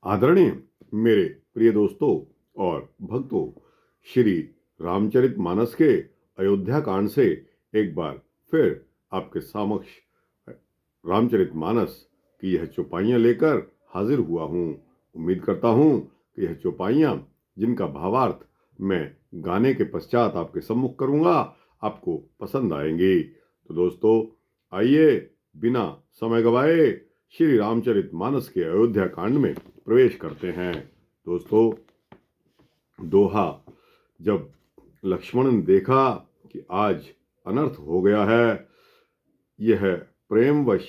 आदरणीय मेरे प्रिय दोस्तों और भक्तों, श्री रामचरितमानस के अयोध्या कांड से एक बार फिर आपके समक्ष रामचरितमानस की यह चौपाइयाँ लेकर हाजिर हुआ हूँ। उम्मीद करता हूँ कि यह चौपाइयाँ, जिनका भावार्थ मैं गाने के पश्चात आपके सम्मुख करूँगा, आपको पसंद आएंगी। तो दोस्तों, आइए बिना समय गवाए श्री रामचरितमानस के अयोध्या कांड में प्रवेश करते हैं। दोस्तों, दोहा, जब लक्ष्मण ने देखा कि आज अनर्थ हो गया है, यह प्रेमवश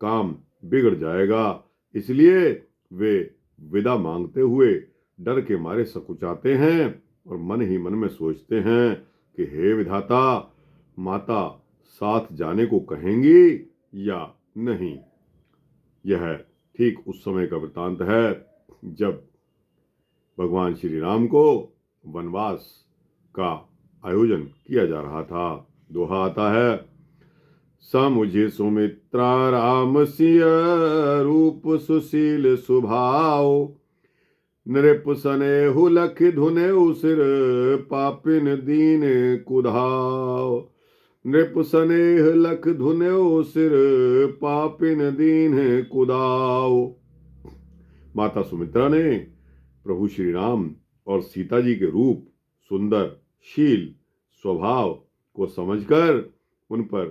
काम बिगड़ जाएगा, इसलिए वे विदा मांगते हुए डर के मारे सकुचाते हैं और मन ही मन में सोचते हैं कि हे विधाता, माता साथ जाने को कहेंगी या नहीं। यह ठीक उस समय का वृतांत है जब भगवान श्री राम को वनवास का आयोजन किया जा रहा था। दोहा आता है, समुझ सुमित्रा राम सिय रूप सुशील सुभाव, नृप सनेहु लख धुनेउ सिर पापिन दीन कुधाव। नृप सनेह लख धुनेउ सिर पापिन दीन कुदाव। माता सुमित्रा ने प्रभु श्री राम और सीता जी के रूप, सुंदर, शील, स्वभाव को समझकर उन पर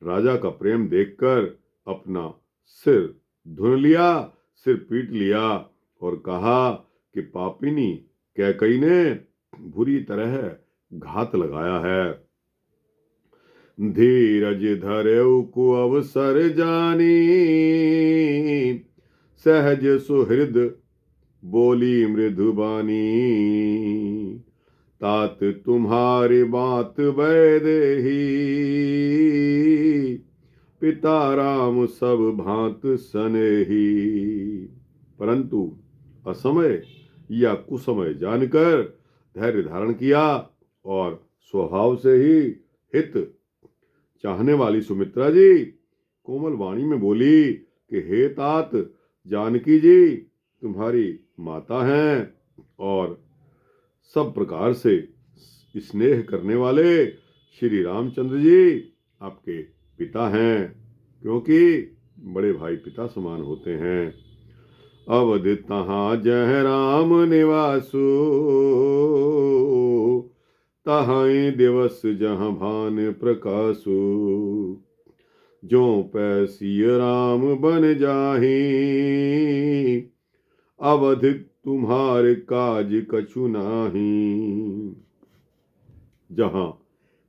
राजा का प्रेम देखकर अपना सिर धुन लिया, सिर पीट लिया और कहा कि पापिनी कैकई ने बुरी तरह घात लगाया है। धीरज धरेउ को अवसर जानी, सहज सुहृद बोली मृदुबानी। तात तुम्हारी बात वैदेही, पिता राम सब भांत सनेही। परंतु असमय या कुसमय जानकर धैर्य धारण किया और स्वभाव से ही हित चाहने वाली सुमित्रा जी कोमल वाणी में बोली कि हे तात, जानकी जी तुम्हारी माता हैं और सब प्रकार से स्नेह करने वाले श्री रामचंद्र जी आपके पिता हैं, क्योंकि बड़े भाई पिता समान होते हैं। अवध तहाँ जह राम निवासु, तहाई दिवस जहाँ भान प्रकाशु। जो पैसिय राम बन जाही, अवध तुम्हारे काज कछु नाही। जहाँ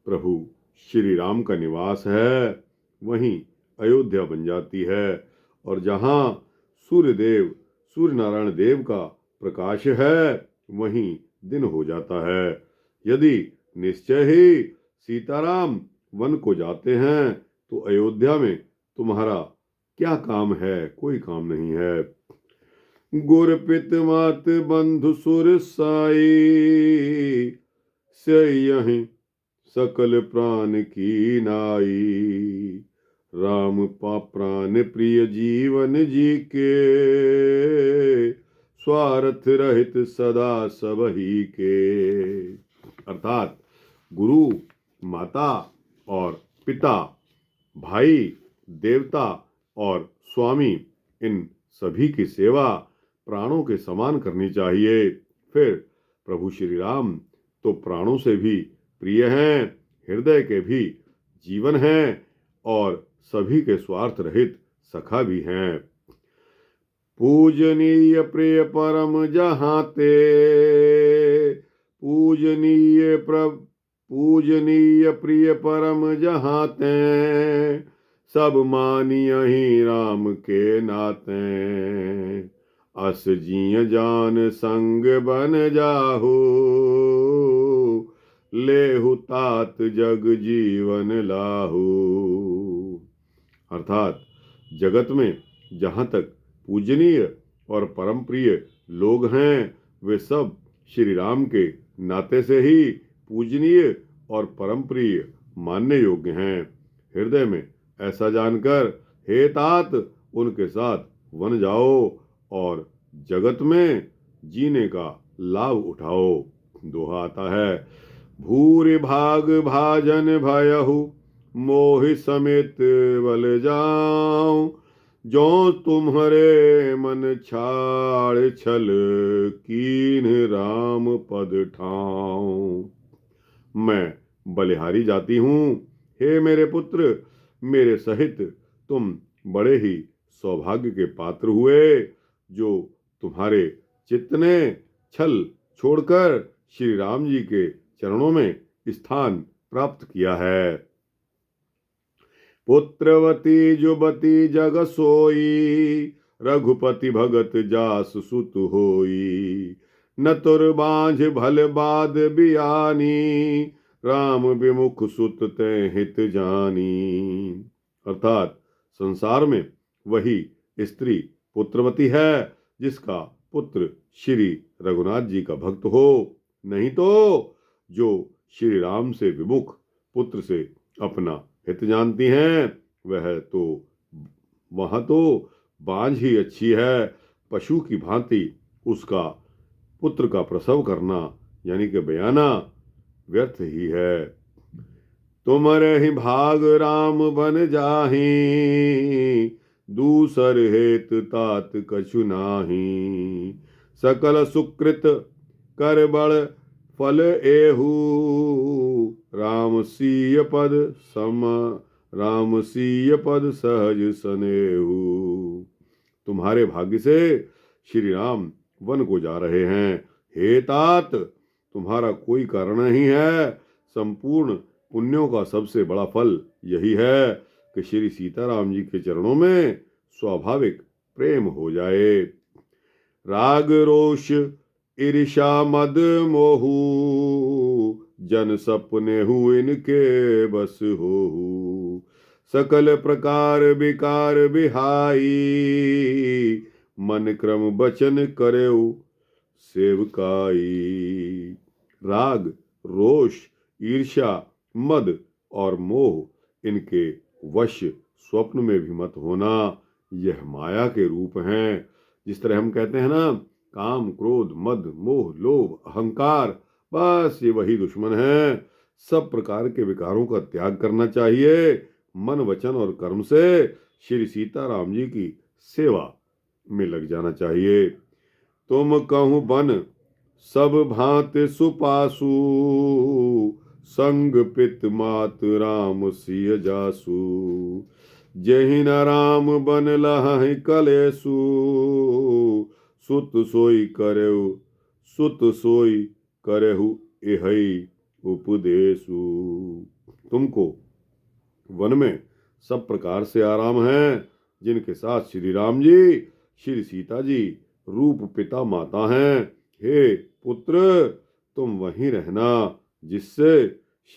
प्रभु श्री राम का निवास है, वहीं अयोध्या बन जाती है, और जहाँ सूर्यदेव सूर्य नारायण देव का प्रकाश है, वहीं दिन हो जाता है। यदि निश्चय ही सीताराम वन को जाते हैं तो अयोध्या में तुम्हारा क्या काम है? कोई काम नहीं है। गुर पित मात बंधु सुर साई, से यहीं सकल प्राण की नाई। राम पा प्राण प्रिय जीवन जी के, स्वार्थ रहित सदा सबही के। अर्थात गुरु, माता और पिता, भाई, देवता और स्वामी, इन सभी की सेवा प्राणों के समान करनी चाहिए। फिर प्रभु श्री राम तो प्राणों से भी प्रिय हैं, हृदय के भी जीवन हैं और सभी के स्वार्थ रहित सखा भी हैं। पूजनीय प्रिय परम जहाँ ते, पूजनीय प्रिय परम जहाँ ते। सब मानियहि राम के नाते, अस जिय जान संग बन जाहु। लेहु तात जग जीवन लाहू। अर्थात जगत में जहाँ तक पूजनीय और परम प्रिय लोग हैं, वे सब श्री राम के नाते से ही पूजनीय और परम प्रिय मानने योग्य हैं। हृदय में ऐसा जानकर हे तात, उनके साथ वन जाओ और जगत में जीने का लाभ उठाओ। दोहा आता है, भूरि भाग भाजन भयहु मोहि समेत बल जाऊं, जो तुम्हारे मन छाड़ छल कीन राम पद ठाऊं। मैं बलिहारी जाती हूँ, हे मेरे पुत्र, मेरे सहित तुम बड़े ही सौभाग्य के पात्र हुए, जो तुम्हारे चित्त ने छल छोड़कर श्री राम जी के चरणों में स्थान प्राप्त किया है। पुत्रवती जुबती जग सोई, रघुपति भगत जास सुत होई, न तुर बांझ भल बाद बियानी, राम विमुख सुत ते हित जानी। अर्थात संसार में वही स्त्री पुत्रवती है जिसका पुत्र श्री रघुनाथ जी का भक्त हो, नहीं तो जो श्री राम से विमुख पुत्र से अपना हित जानती हैं वह तो बांझ ही अच्छी है। पशु की भांति उसका पुत्र का प्रसव करना यानी कि बयाना व्यर्थ ही है। तुम्हारे ही भाग राम बन जाही, दूसर हेत तात कछु नाही, सकल सुकृत कर बड़ फल एहू, राम सीय पद सहज सनेहू। तुम्हारे भाग्य से श्री राम वन को जा रहे हैं। हे तात, तुम्हारा कोई कारण नहीं है। संपूर्ण पुण्यों का सबसे बड़ा फल यही है कि श्री सीताराम जी के चरणों में स्वाभाविक प्रेम हो जाए। राग रोष ईर्षा मद मोहू, जन सपने हु इनके बस होहू, सकल प्रकार विकार बिहाई, मन क्रम बचन करेऊ सेवकाई। राग, रोष, ईर्ष्या, मद और मोह इनके वश स्वप्न में भी मत होना। यह माया के रूप हैं। जिस तरह हम कहते हैं ना, काम, क्रोध, मद, मोह, लोभ, अहंकार, बस ये वही दुश्मन है। सब प्रकार के विकारों का त्याग करना चाहिए। मन, वचन और कर्म से श्री सीताराम जी की सेवा में लग जाना चाहिए। तुम कहूँ बन सब भांति सुपासु, संग पित मात राम सिय जासु, जहि न राम बन लहहि कलेसु, सुत सोई करेहु एहई उपदेसु। तुमको वन में सब प्रकार से आराम है, जिनके साथ श्री राम जी, श्री सीता जी रूप पिता माता हैं। हे पुत्र, तुम वहीं रहना, जिससे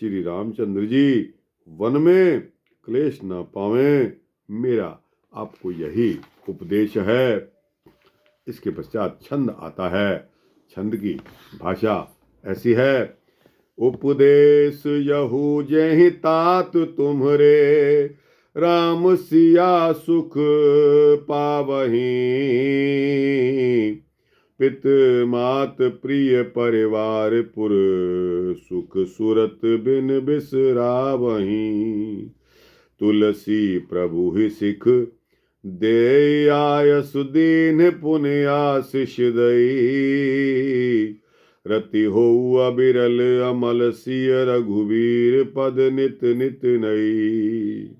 श्री रामचंद्र जी वन में क्लेश ना पावें। मेरा आपको यही उपदेश है। इसके पश्चात छंद आता है। छंद की भाषा ऐसी है, उपदेश यहू जहि तात तुम्हरे, राम सिया सुख पावहीं, पित मात प्रिय परिवार पुर, सुख सुरत बिन बिसरावहीं, तुलसी प्रभु ही सिख दे आयस दीन पुण्य आशीष दई, रति हो अबिरल अमल सिय रघुवीर पद नित नित नई।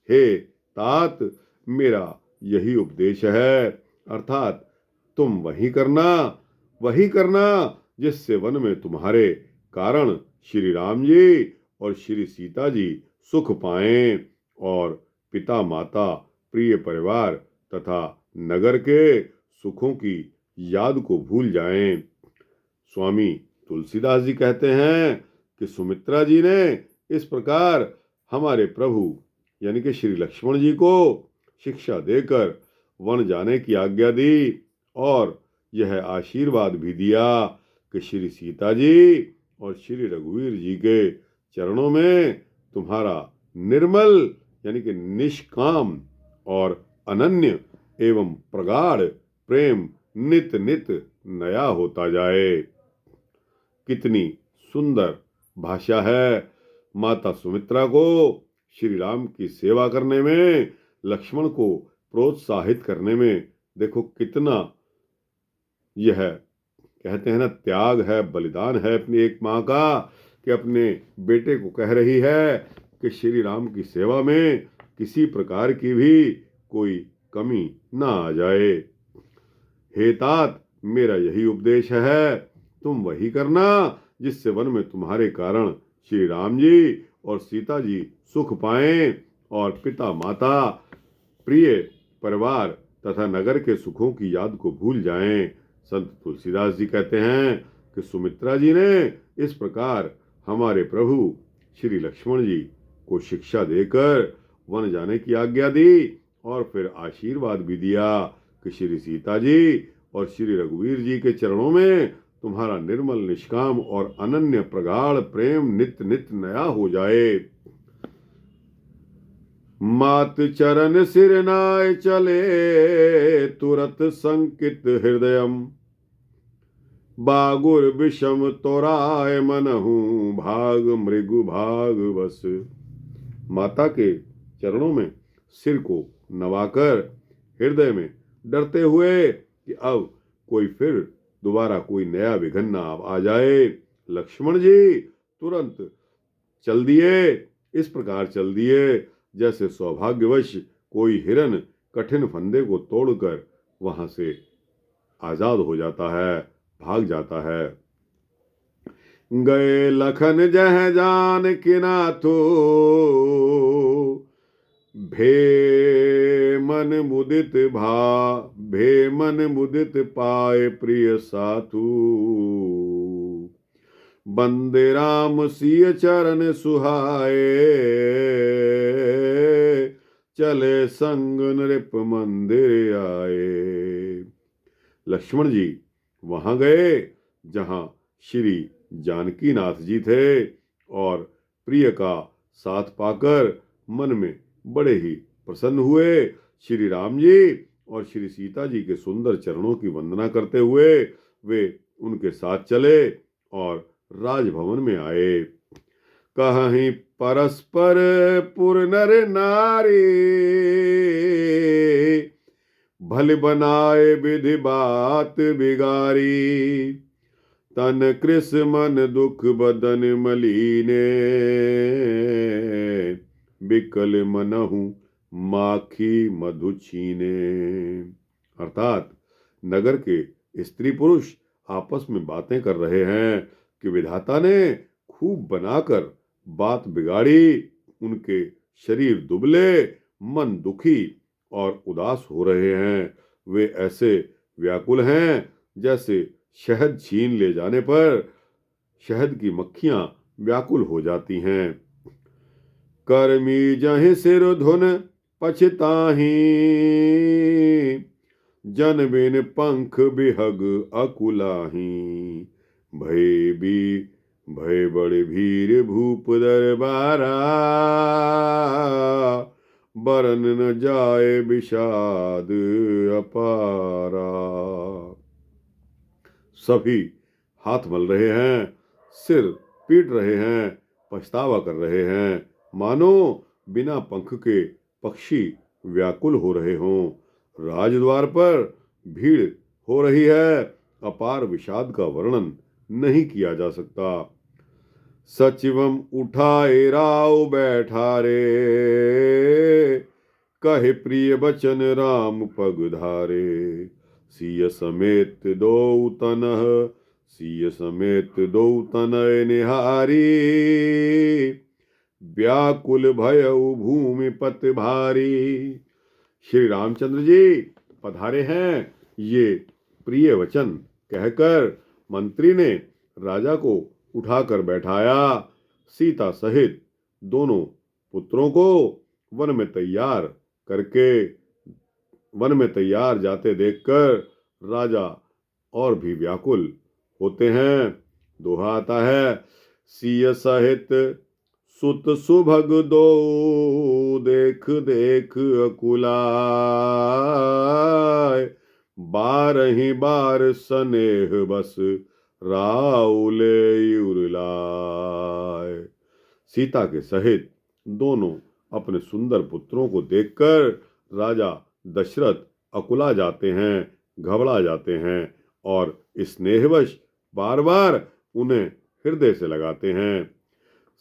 हे तात, मेरा यही उपदेश है, अर्थात तुम वही करना जिससे वन में तुम्हारे कारण श्री राम जी और श्री सीता जी सुख पाएं और पिता माता, प्रिय परिवार तथा नगर के सुखों की याद को भूल जाएं। स्वामी तुलसीदास जी कहते हैं कि सुमित्रा जी ने इस प्रकार हमारे प्रभु यानी कि श्री लक्ष्मण जी को शिक्षा देकर वन जाने की आज्ञा दी और यह आशीर्वाद भी दिया कि श्री सीता जी और श्री रघुवीर जी के चरणों में तुम्हारा निर्मल यानी कि निष्काम और अनन्य एवं प्रगाढ़ प्रेम नित नित नया होता जाए। कितनी सुंदर भाषा है। माता सुमित्रा को श्री राम की सेवा करने में, लक्ष्मण को प्रोत्साहित करने में देखो कितना यह कहते हैं ना त्याग है, बलिदान है अपनी एक माँ का, कि अपने बेटे को कह रही है कि श्री राम की सेवा में किसी प्रकार की भी कोई कमी ना आ जाए। हे तात, मेरा यही उपदेश है, तुम वही करना जिससे वन में तुम्हारे कारण श्री राम जी और सीता जी सुख पाएं और पिता माता, प्रिय परिवार तथा नगर के सुखों की याद को भूल जाएं। संत तुलसीदास जी कहते हैं कि सुमित्रा जी ने इस प्रकार हमारे प्रभु श्री लक्ष्मण जी को शिक्षा देकर वन जाने की आज्ञा दी और फिर आशीर्वाद भी दिया कि श्री सीता जी और श्री रघुवीर जी के चरणों में तुम्हारा निर्मल, निष्काम और अनन्य प्रगाढ़ प्रेम नित नित नया हो जाए। मात चरण सिर नाय चले, तुरत संकित हृदयम, बागुर विषम तोराय मनहु, भाग मृगु भाग बस। माता के चरणों में सिर को नवाकर हृदय में डरते हुए कि अब कोई फिर दोबारा कोई नया विघ्न ना आ जाए, लक्ष्मण जी तुरंत चल दिए। इस प्रकार चल दिए जैसे सौभाग्यवश कोई हिरन कठिन फंदे को तोड़कर वहां से आजाद हो जाता है, भाग जाता है। गए लखन जह जान कि नाथो, भे मन मुदित पाए प्रिय साथु, बंदे राम सिय चरण सुहाए, चले संग नृप मंदिर आए। लक्ष्मण जी वहां गए जहां श्री जानकी नाथ जी थे और प्रिय का साथ पाकर मन में बड़े ही प्रसन्न हुए। श्री राम जी और श्री सीता जी के सुंदर चरणों की वंदना करते हुए वे उनके साथ चले और राजभवन में आए। कहीं परस्पर पुर नर नारी, भल बनाए विधि बात बिगारी, तन कृष मन दुख बदन मलीने, बिकल मनहु माखी मधु छीने। अर्थात नगर के स्त्री पुरुष आपस में बातें कर रहे हैं कि विधाता ने खूब बनाकर बात बिगाड़ी, उनके शरीर दुबले, मन दुखी और उदास हो रहे हैं। वे ऐसे व्याकुल हैं जैसे शहद छीन ले जाने पर शहद की मक्खियां व्याकुल हो जाती हैं। कर्मी जहि सिर धुन पछताही, जन बिन पंख बिहग अकुलाही, भय बड़े भीर भूप दरबारा, बरन न जाए विषाद अपारा। सभी हाथ मल रहे हैं, सिर पीट रहे हैं, पछतावा कर रहे हैं, मानो बिना पंख के पक्षी व्याकुल हो रहे हों। राजद्वार पर भीड़ हो रही है, अपार विषाद का वर्णन नहीं किया जा सकता। सचिवम उठाए राव बैठा रे, कहे प्रिय बचन राम पग धारे, सिय समेत दो तनय निहारी, व्याकुल भयउ भूमि पत भारी। श्री रामचंद्र जी पधारे हैं, ये प्रिय वचन कहकर मंत्री ने राजा को उठाकर बैठाया। सीता सहित दोनों पुत्रों को वन में तैयार जाते देखकर राजा और भी व्याकुल होते हैं। दोहा आता है, सिय सहित सुत सुभग दो, देख देख अकुलाय, बारही बार स्नेह बस राउले उरलाय। सीता के सहित दोनों अपने सुंदर पुत्रों को देखकर राजा दशरथ अकुला जाते हैं, घबरा जाते हैं और स्नेहवश बार बार उन्हें हृदय से लगाते हैं।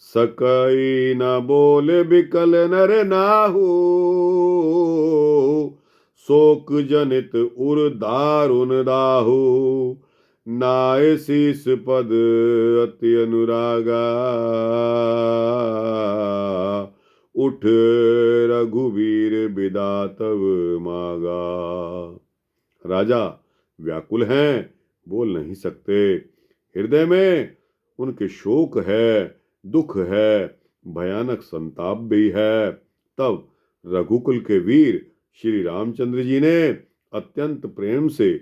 सकई न बोले बिकल नर नाहु, शोक जनित उर दारुन दाहु। नाय शीस पद अति अनुरागा, उठ रघुवीर बिदा तब मागा। राजा व्याकुल हैं, बोल नहीं सकते। हृदय में उनके शोक है, दुख है, भयानक संताप भी है। तब रघुकुल के वीर श्री रामचंद्र जी ने अत्यंत प्रेम से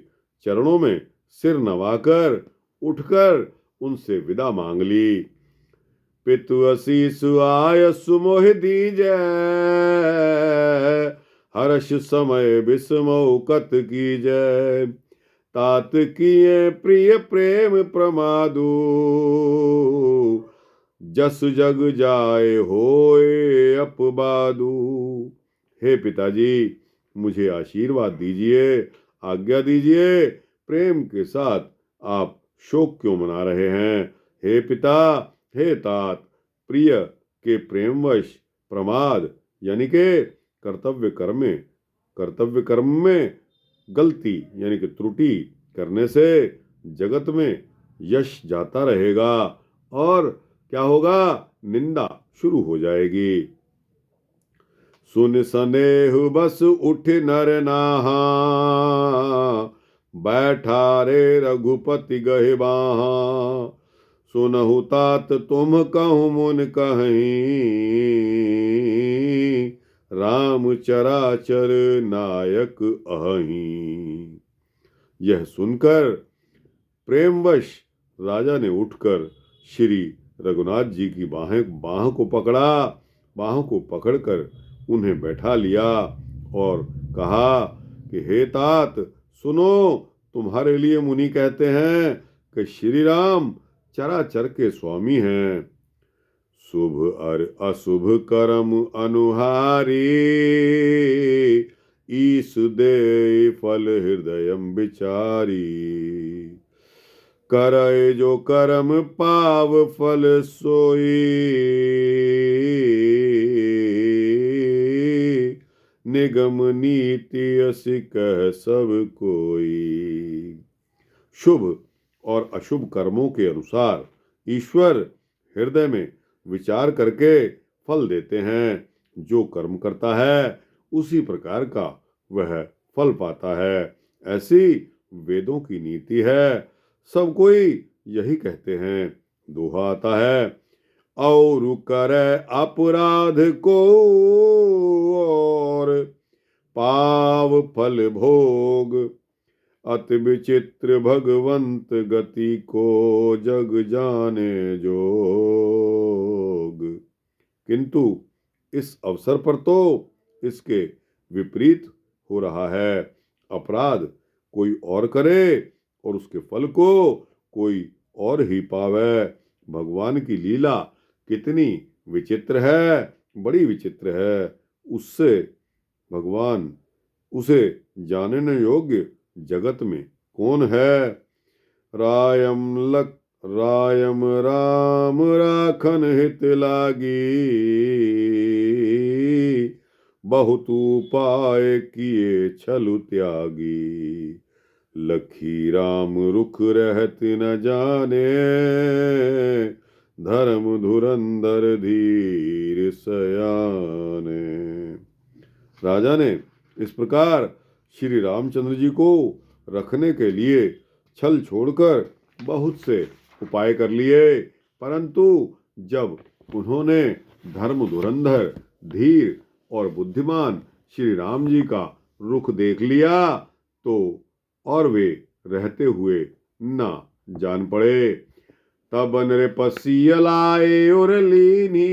चरणों में सिर नवाकर उठकर उनसे विदा मांग ली। पितु असीस आय सुमोहि दीजै, हर्ष समय विस्मौकत कीजै। तात किए प्रिय प्रेम प्रमादु, जस जग जाए होए अपबादु। हे पिताजी, मुझे आशीर्वाद दीजिए, आज्ञा दीजिए। प्रेम के साथ आप शोक क्यों मना रहे हैं? हे पिता, हे तात, प्रिय के प्रेमवश प्रमाद यानी के कर्तव्य कर्म में गलती यानी कि त्रुटि करने से जगत में यश जाता रहेगा और क्या होगा? निंदा शुरू हो जाएगी। सुन स्नेह बस उठ नर नाहा, बैठा रे रघुपति गहि बाहा। सुनहु तात तुम कहूँ मुन कहीं, राम चराचर नायक अहीं। यह सुनकर प्रेमवश राजा ने उठकर श्री रघुनाथ जी की बाहों को पकड़ा, बाहों को पकड़कर उन्हें बैठा लिया और कहा कि हे तात सुनो, तुम्हारे लिए मुनि कहते हैं कि श्री राम चराचर के स्वामी हैं। शुभ और अशुभ कर्म अनुहारी, ईश दे फल हृदयम विचारी। करय जो कर्म पाव फल सोई, निगम नीति असि कह सब कोई। शुभ और अशुभ कर्मों के अनुसार ईश्वर हृदय में विचार करके फल देते हैं। जो कर्म करता है उसी प्रकार का वह फल पाता है, ऐसी वेदों की नीति है। सब कोई यही कहते हैं। दोहा आता है, और करे अपराध को और पाव फल भोग। अति विचित्र भगवंत गति को, जग जाने जोग। किंतु इस अवसर पर तो इसके विपरीत हो रहा है। अपराध कोई और करे और उसके फल को कोई और ही पावे। भगवान की लीला कितनी विचित्र है, बड़ी विचित्र है। उससे भगवान, उसे जानने योग्य जगत में कौन है? रायम राम राखन हित लागी, बहुत उपाय किए छलु त्यागी। लखी राम रुख रहत न जाने, धर्म धुरंधर धीर सयाने। राजा ने इस प्रकार श्री रामचंद्र जी को रखने के लिए छल छोड़कर बहुत से उपाय कर लिए, परंतु जब उन्होंने धर्म धुरंधर, धीर और बुद्धिमान श्री राम जी का रुख देख लिया तो और वे रहते हुए ना जान पड़े। तब नृपसिय लाए और लीनी,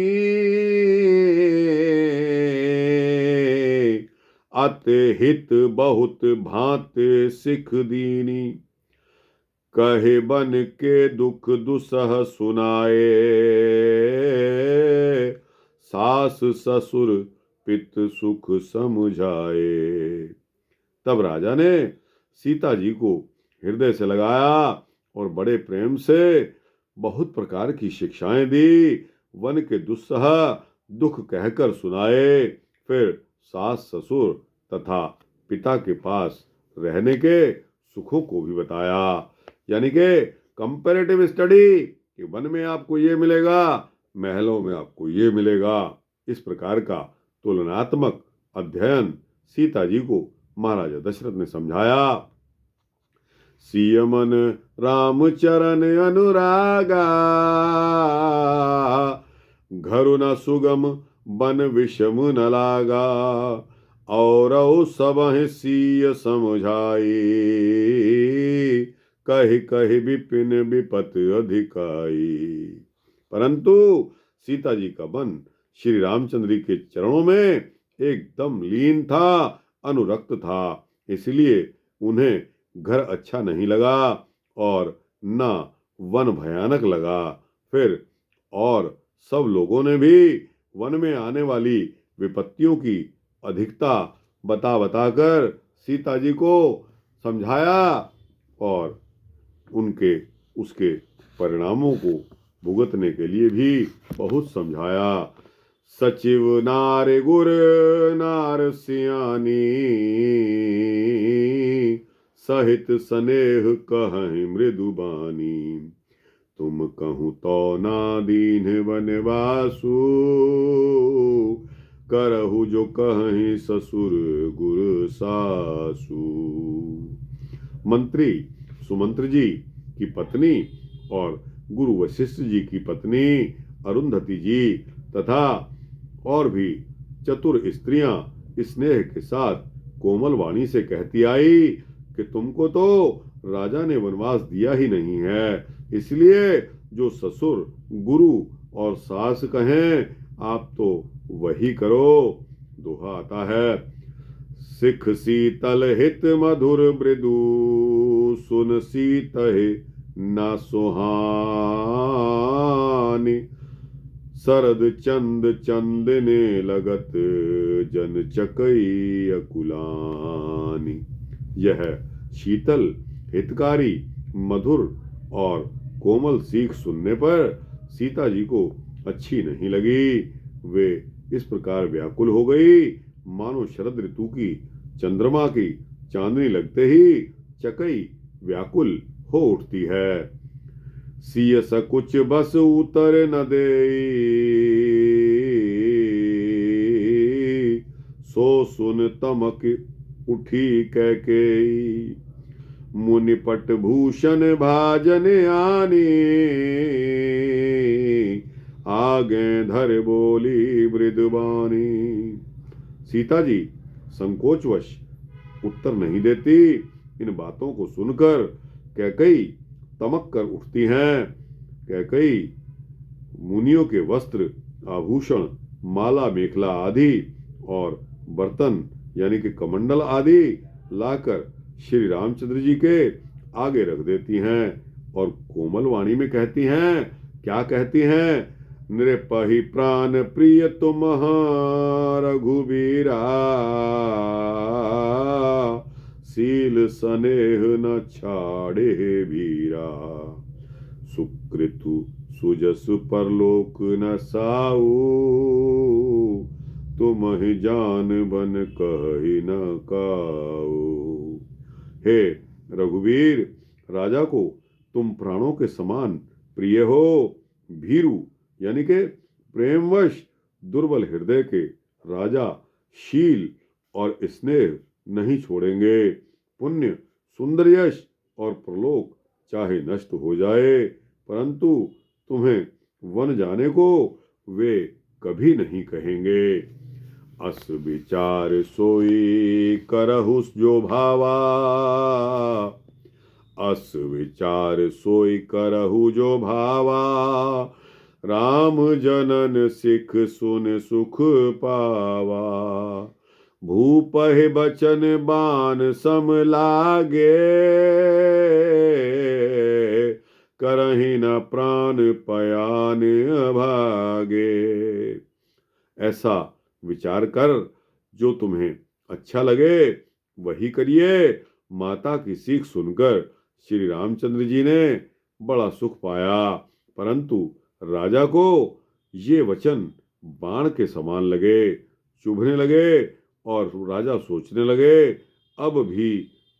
अति हित बहुत भांत सिख दीनी, कहे बन के दुख दुसह सुनाए, सास ससुर पित सुख समझाए। तब राजा ने सीता जी को हृदय से लगाया और बड़े प्रेम से बहुत प्रकार की शिक्षाएं दी, वन के दुस्सह दुख कहकर सुनाए, फिर सास ससुर तथा पिता के पास रहने के सुखों को भी बताया। यानी कि कंपैरेटिव स्टडी कि वन में आपको ये मिलेगा, महलों में आपको ये मिलेगा। इस प्रकार का तुलनात्मक अध्ययन सीता जी को महाराजा दशरथ ने समझाया। सियमन राम चरण अनुरागा, घरु न सुगम बन विषम न लागा, और सबहि सिय समझाई, कहि कहि विपिन विपत अधिकाई। परंतु सीता जी का मन श्री रामचंद्र जी के चरणों में एकदम लीन था, अनुरक्त था, इसलिए उन्हें घर अच्छा नहीं लगा और न वन भयानक लगा। फिर और सब लोगों ने भी वन में आने वाली विपत्तियों की अधिकता बता बताकर सीता जी को समझाया और उनके उसके परिणामों को भुगतने के लिए भी बहुत समझाया। सचिव नार गुर नार सियानी, सहित स्नेह कहि मृदुबानी, तुम कहूँ तो ना दीन वनवासु, करहु जो कहीं ससुर गुरु सासु। मंत्री सुमंत्र जी की पत्नी और गुरु वशिष्ठ जी की पत्नी अरुंधति जी तथा और भी चतुर स्त्रियां स्नेह के साथ कोमल वाणी से कहती आई कि तुमको तो राजा ने वनवास दिया ही नहीं है, इसलिए जो ससुर गुरु और सास कहें आप तो वही करो। दोहा आता है, सिख शीतल हित मधुर मृदु, सुन सीतहि ना सुहानी, शरद चंद चंदने लगत, जन चकई अकुलानी। यह शीतल हितकारी मधुर और कोमल सीख सुनने पर सीता जी को अच्छी नहीं लगी। वे इस प्रकार व्याकुल हो गई मानो शरद ऋतु की चंद्रमा की चांदनी लगते ही चकई व्याकुल हो उठती है। सिय सकुच बस उतर न दे, सो सुन तमक उठी कैकेयी, मुनिपट भूषण भाजन आनी, आगे धर बोली मृदुबानी। सीता जी संकोचवश उत्तर नहीं देती। इन बातों को सुनकर कैकेयी तमक कर उठती हैं। कैकेयी मुनियों के वस्त्र आभूषण माला मेखला आदि और बर्तन यानी कि कमंडल आदि लाकर श्री रामचंद्र जी के आगे रख देती हैं और कोमल वाणी में कहती हैं। क्या कहती हैं? नृपहि प्राण प्रिय तुम रघुबीरा, सील स्नेह न छाड़े वीरा, सुकृतु सुजस परलोक न साऊ, तुम ही जान बन कहि न काऊ। हे रघुवीर, राजा को तुम प्राणों के समान प्रिय हो। भीरु यानी के प्रेमवश दुर्बल हृदय के राजा शील और स्नेह नहीं छोड़ेंगे। पुण्य सुंदर यश और प्रलोक चाहे नष्ट हो जाए, परंतु तुम्हें वन जाने को वे कभी नहीं कहेंगे। अस विचार सोई करहु जो भावा, अस विचार सोई करहु जो भावा, राम जनन सिख सुन सुख पावा, भूपहि बचन बान सम लागे, करहि न प्राण पयान अभागे। ऐसा विचार कर, जो तुम्हें अच्छा लगे वही करिए। माता की सीख सुनकर श्री रामचंद्र जी ने बड़ा सुख पाया, परंतु राजा को ये वचन बाण के समान लगे, चुभने लगे, और राजा सोचने लगे, अब भी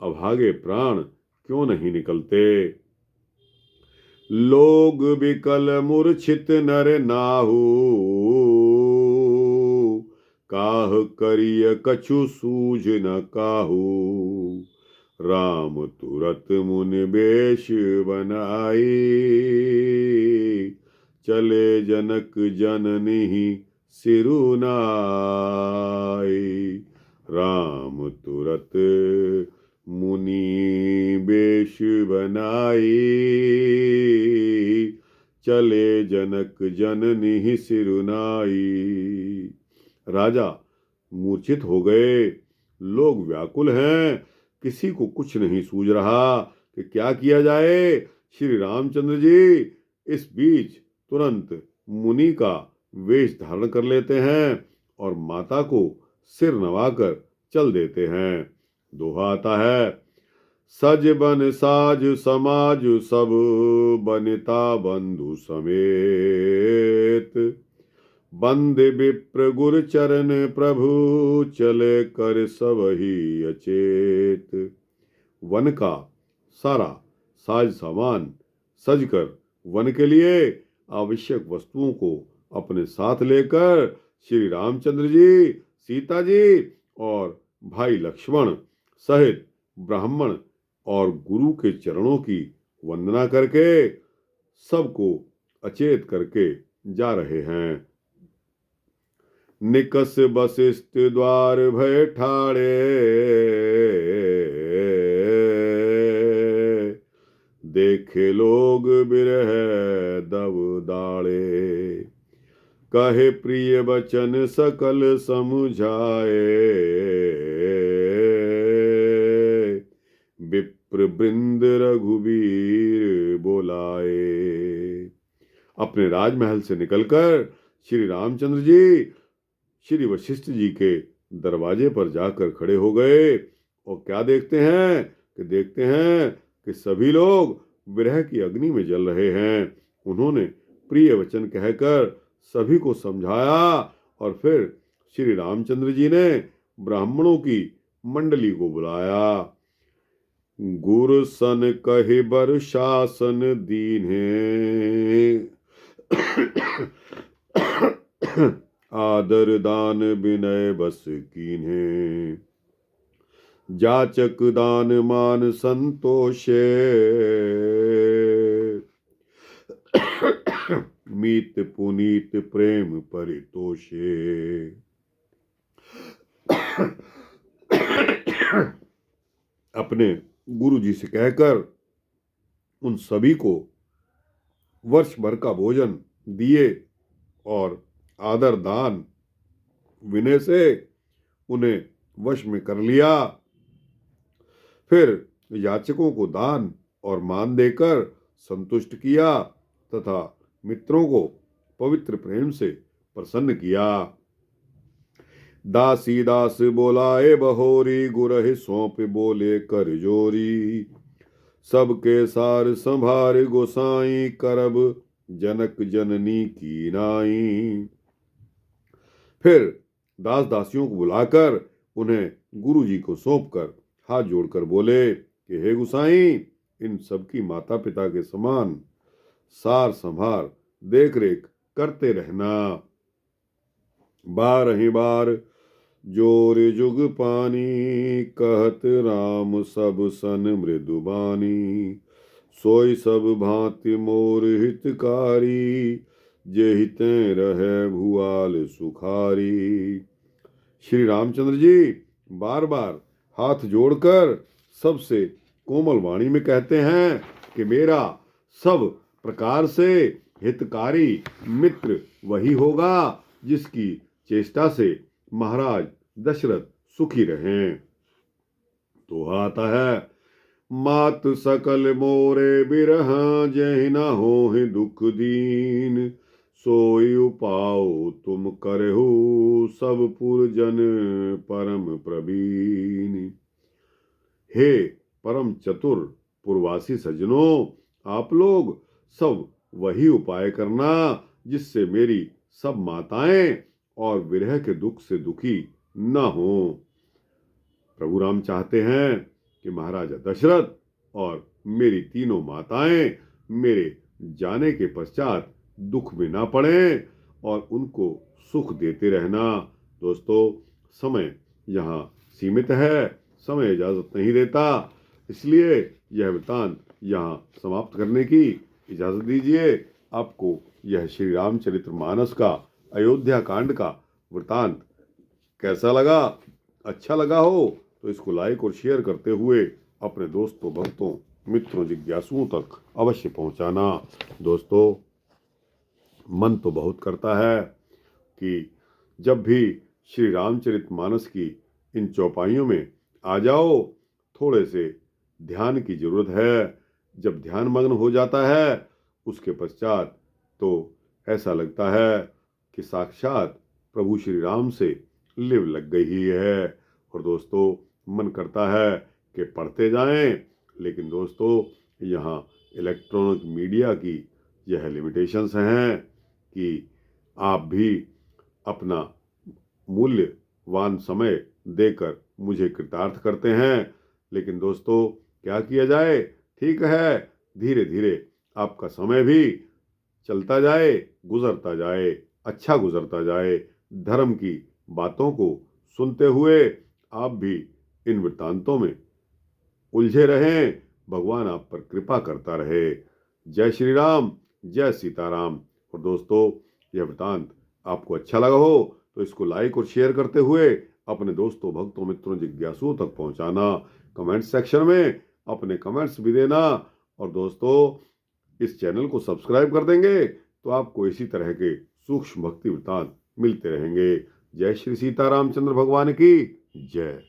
अभागे प्राण क्यों नहीं निकलते। लोग विकल मूर्छित नर नाहू, काह करिय कछु सूझ न काहू। राम तुरत मुनि बेश बनाई, चले जनक जननी सिरुनाई। राम तुरत मुनि बेश बनाई, चले जनक जननी सिरुनाई। राजा मूर्छित हो गए, लोग व्याकुल हैं, किसी को कुछ नहीं सूझ रहा कि क्या किया जाए। श्री रामचंद्र जी इस बीच तुरंत मुनि का वेश धारण कर लेते हैं और माता को सिर नवाकर चल देते हैं। दोहा आता है, सज बन साज समाज सब, बनिता बंधु समेत। बंद विप्र गुर चरण प्रभु, चले कर सब ही अचेत। वन का सारा साज सामान सजकर वन के लिए आवश्यक वस्तुओं को अपने साथ लेकर श्री रामचंद्र जी, सीता जी और भाई लक्ष्मण सहित ब्राह्मण और गुरु के चरणों की वंदना करके सबको अचेत करके जा रहे हैं। निकस वशिष्ठ द्वार भय ठाड़े, देखे लोग बिरह दब दाड़े। कहे प्रिय वचन सकल समुझाए, विप्र वृंद रघुवीर बोलाए। अपने राजमहल से निकलकर श्री रामचंद्र जी श्री वशिष्ठ जी के दरवाजे पर जाकर खड़े हो गए और क्या देखते हैं कि सभी लोग विरह की अग्नि में जल रहे हैं। उन्होंने प्रिय वचन कहकर सभी को समझाया और फिर श्री रामचंद्र जी ने ब्राह्मणों की मंडली को बुलाया। गुरु सन कहे बर शासन दीन्हे, आदर दान विनय बस कीन्हे। जाचक दान मान संतोषे, मीत पुनीत प्रेम परितोषे। अपने गुरु जी से कहकर उन सभी को वर्ष भर का भोजन दिए और आदर दान विनय से उन्हें वश में कर लिया। फिर याचकों को दान और मान देकर संतुष्ट किया तथा मित्रों को पवित्र प्रेम से प्रसन्न किया। दासी दास बोलाए बहोरी, गुरहि सौंप बोले कर जोरी। सबके सार संभार गोसाई, करब जनक जननी की नाई। फिर दास दासियों को बुलाकर उन्हें गुरु जी को सौंपकर हाथ जोड़कर बोले कि हे गुसाई, इन सबकी माता पिता के समान सार संभार देख रेख करते रहना। बारहि बार जोर जुग पानी, कहत राम सब सन मृदुबानी। सोई सब भांति मोर हितकारी, जे हितें रहे भुआल सुखारी। श्री रामचंद्र जी बार बार हाथ जोड़कर सबसे कोमल वाणी में कहते हैं कि मेरा सब प्रकार से हितकारी मित्र वही होगा जिसकी चेष्टा से महाराज दशरथ सुखी रहें। तो आता है, मात सकल मोरे बिरह जहि न होहि दुख दीन, सोई उपाओ तुम करहु सब पुरजन परम प्रवीण। हे परम चतुर पूर्वासी सज्जनों, आप लोग सब वही उपाय करना जिससे मेरी सब माताएं और विरह के दुख से दुखी न हो। प्रभु राम चाहते हैं कि महाराजा दशरथ और मेरी तीनों माताएं मेरे जाने के पश्चात दुख में ना पड़ें और उनको सुख देते रहना। दोस्तों, समय यहाँ सीमित है, समय इजाजत नहीं देता, इसलिए यह वृतांत यहाँ समाप्त करने की इजाजत दीजिए। आपको यह श्री रामचरितमानस का अयोध्या कांड का वृतांत कैसा लगा? अच्छा लगा हो तो इसको लाइक और शेयर करते हुए अपने दोस्तों, भक्तों, मित्रों, जिज्ञासुओं तक अवश्य पहुंचाना। दोस्तों, मन तो बहुत करता है कि जब भी श्री रामचरितमानस की इन चौपाइयों में आ जाओ, थोड़े से ध्यान की जरूरत है। जब ध्यान मग्न हो जाता है उसके पश्चात तो ऐसा लगता है कि साक्षात प्रभु श्री राम से लिव लग गई है। और दोस्तों, मन करता है कि पढ़ते जाएं, लेकिन दोस्तों यहाँ इलेक्ट्रॉनिक मीडिया की यह लिमिटेशंस हैं कि आप भी अपना मूल्यवान समय देकर मुझे कृतार्थ करते हैं। लेकिन दोस्तों, क्या किया जाए? ठीक है, धीरे धीरे आपका समय भी चलता जाए, गुजरता जाए, अच्छा गुजरता जाए। धर्म की बातों को सुनते हुए आप भी इन वृत्तांतों में उलझे रहें। भगवान आप पर कृपा करता रहे। जय श्री राम, जय सीताराम। और दोस्तों, यह वृत्तांत आपको अच्छा लगा हो तो इसको लाइक और शेयर करते हुए अपने दोस्तों, भक्तों, मित्रों, जिज्ञासुओं तक पहुंचाना। कमेंट सेक्शन में अपने कमेंट्स भी देना। और दोस्तों, इस चैनल को सब्सक्राइब कर देंगे तो आपको इसी तरह के सूक्ष्म भक्ति वृत्तांत मिलते रहेंगे। जय श्री सीतारामचंद्र भगवान की जय।